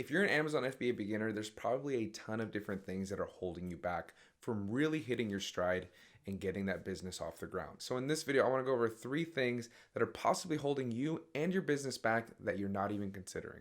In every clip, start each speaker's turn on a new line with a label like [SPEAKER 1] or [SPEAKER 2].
[SPEAKER 1] If you're an Amazon FBA beginner, there's probably a ton of different things that are holding you back from really hitting your stride and getting that business off the ground. So in this video, I want to go over 3 things that are possibly holding you and your business back that you're not even considering.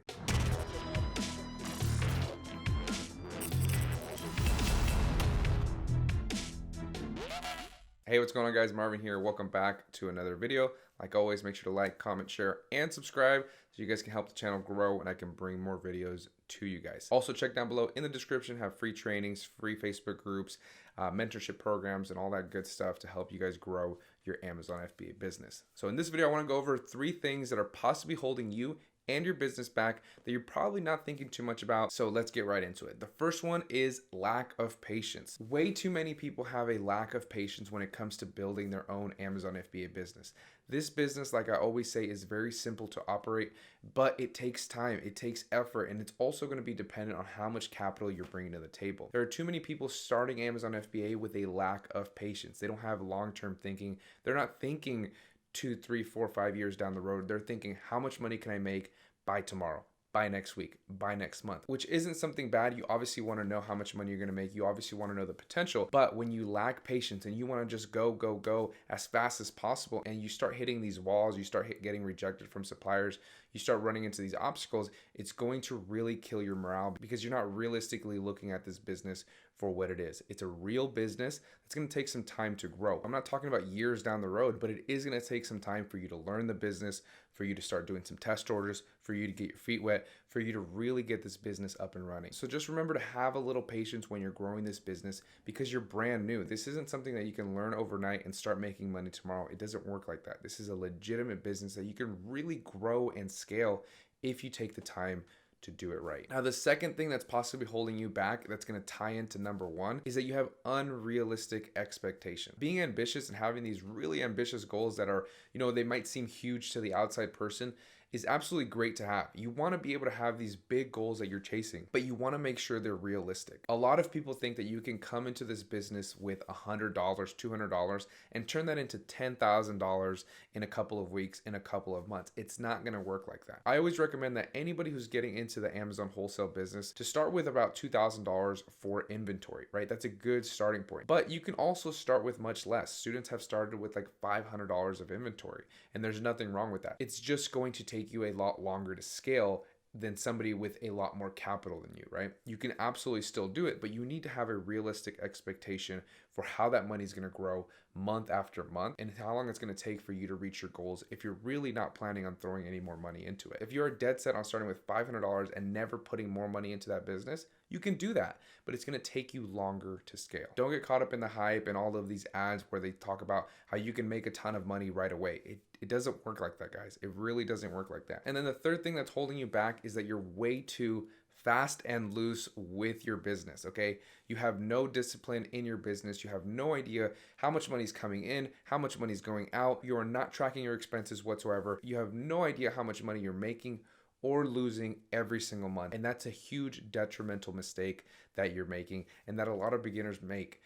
[SPEAKER 1] Hey, what's going on, guys? Marvin here. Welcome back to another video. Like always, make sure to like, comment, share, and subscribe so you guys can help the channel grow and I can bring more videos to you guys. Also, check down below in the description, have free trainings, free Facebook groups, mentorship programs, and all that good stuff to help you guys grow your Amazon FBA business. So in this video, I want to go over 3 things that are possibly holding you and your business back that you're probably not thinking too much about. So let's get right into it. The first one is lack of patience. Way too many people have a lack of patience when it comes to building their own Amazon FBA business. This business, like I always say, is very simple to operate, but it takes time, it takes effort, and it's also going to be dependent on how much capital you're bringing to the table. There are too many people starting Amazon FBA with a lack of patience. They don't have long-term thinking. They're not thinking 2, 3, 4, 5 years down the road. They're thinking, how much money can I make by tomorrow, by next week, by next month, which isn't something bad. You obviously want to know how much money you're going to make. You obviously want to know the potential, but when you lack patience and you want to just go as fast as possible and you start hitting these walls, you start getting rejected from suppliers, you start running into these obstacles, it's going to really kill your morale because you're not realistically looking at this business for what it is. It's a real business that's going to take some time to grow. I'm not talking about years down the road, but it is going to take some time for you to learn the business, for you to start doing some test orders, for you to get your feet wet, for you to really get this business up and running. So just remember to have a little patience when you're growing this business because you're brand new. This isn't something that you can learn overnight and start making money tomorrow. It doesn't work like that. This is a legitimate business that you can really grow and scale if you take the time to do it right. Now, the second thing that's possibly holding you back that's going to tie into number 1 is that you have unrealistic expectations. Being ambitious and having these really ambitious goals that are, they might seem huge to the outside person is absolutely great to have. You want to be able to have these big goals that you're chasing, but you want to make sure they're realistic. A lot of people think that you can come into this business with $100, $200 and turn that into $10,000 in a couple of weeks, in a couple of months. It's not going to work like that. I always recommend that anybody who's getting into the Amazon wholesale business to start with about $2,000 for inventory, right? That's a good starting point. But you can also start with much less. Students have started with like $500 of inventory, and there's nothing wrong with that. It's just going to take you a lot longer to scale than somebody with a lot more capital than you, right? You can absolutely still do it, but you need to have a realistic expectation for how that money is going to grow month after month and how long it's going to take for you to reach your goals if you're really not planning on throwing any more money into it. If you're dead set on starting with $500 and never putting more money into that business, you can do that, but it's going to take you longer to scale. Don't get caught up in the hype and all of these ads where they talk about how you can make a ton of money right away. It doesn't work like that, guys. It really doesn't work like that. And then the third thing that's holding you back is that you're way too fast and loose with your business, okay? You have no discipline in your business. You have no idea how much money is coming in, how much money is going out. You are not tracking your expenses whatsoever. You have no idea how much money you're making or losing every single month. And that's a huge detrimental mistake that you're making and that a lot of beginners make.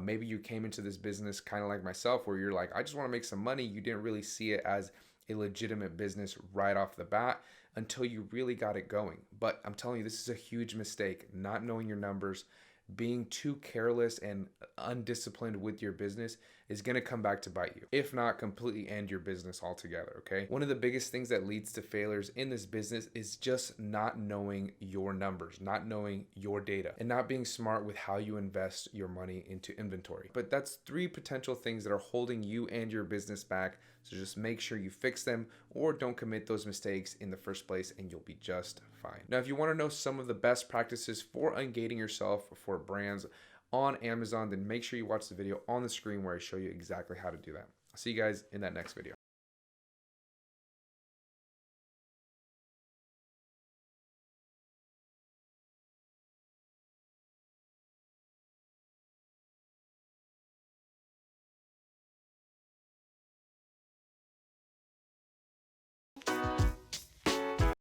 [SPEAKER 1] Maybe you came into this business kind of like myself where you're like, I just want to make some money. You didn't really see it as a legitimate business right off the bat until you really got it going. But I'm telling you, this is a huge mistake, not knowing your numbers. Being too careless and undisciplined with your business is going to come back to bite you, if not completely end your business altogether, okay? One of the biggest things that leads to failures in this business is just not knowing your numbers, not knowing your data, and not being smart with how you invest your money into inventory. But that's 3 potential things that are holding you and your business back. So just make sure you fix them or don't commit those mistakes in the first place and you'll be just fine. Now, if you want to know some of the best practices for ungating yourself for brands on Amazon, then make sure you watch the video on the screen where I show you exactly how to do that. I'll see you guys in that next video.